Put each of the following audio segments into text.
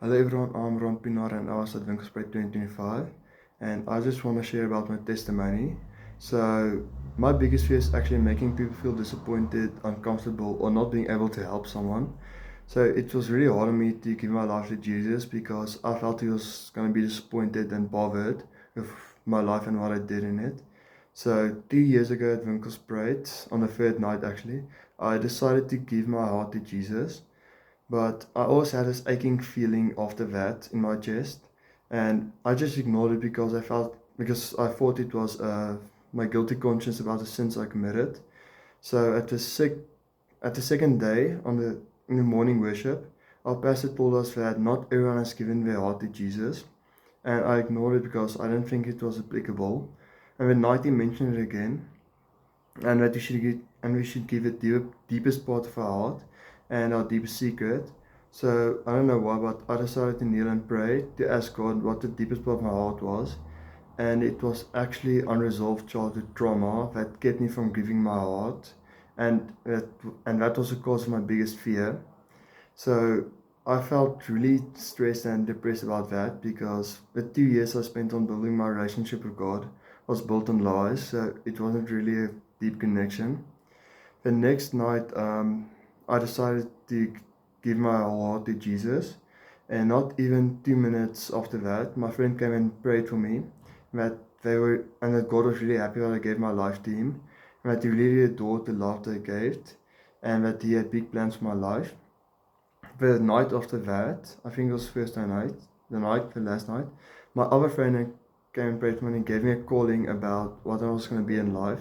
Hello everyone, I'm Ron Pinar and I was at Winkelspruit 2025 and I just want to share about my testimony. So my biggest fear is actually making people feel disappointed, uncomfortable or not being able to help someone. So it was really hard on me to give my life to Jesus because I felt he was going to be disappointed and bothered with my life and what I did in it. So 2 years ago at Winkelspruit, on the third night actually, I decided to give my heart to Jesus. But I always had this aching feeling after that in my chest, and I just ignored it because I thought it was my guilty conscience about the sins I committed. So at the second day in the morning worship, our pastor told us that not everyone has given their heart to Jesus, and I ignored it because I didn't think it was applicable. And the night he mentioned it again, and that we should give it the deepest part of our heart and our deepest secret. So I don't know why, but I decided to kneel and pray to ask God what the deepest part of my heart was, and it was actually unresolved childhood trauma that kept me from giving my heart, and that was the cause of my biggest fear. So I felt really stressed and depressed about that because the 2 years I spent on building my relationship with God was built on lies, so it wasn't really a deep connection. The next night, I decided to give my whole heart to Jesus, and not even 2 minutes after that, my friend came and prayed for me that that God was really happy that I gave my life to Him, and that He really adored the love that I gave, and that He had big plans for my life. The night after that, I think it was Thursday night, the last night, my other friend came and prayed for me and gave me a calling about what I was going to be in life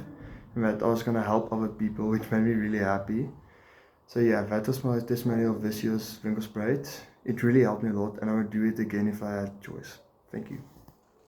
and that I was going to help other people, which made me really happy. So yeah, that was my testimony of this year's Winkelspruit. It really helped me a lot and I would do it again if I had choice. Thank you.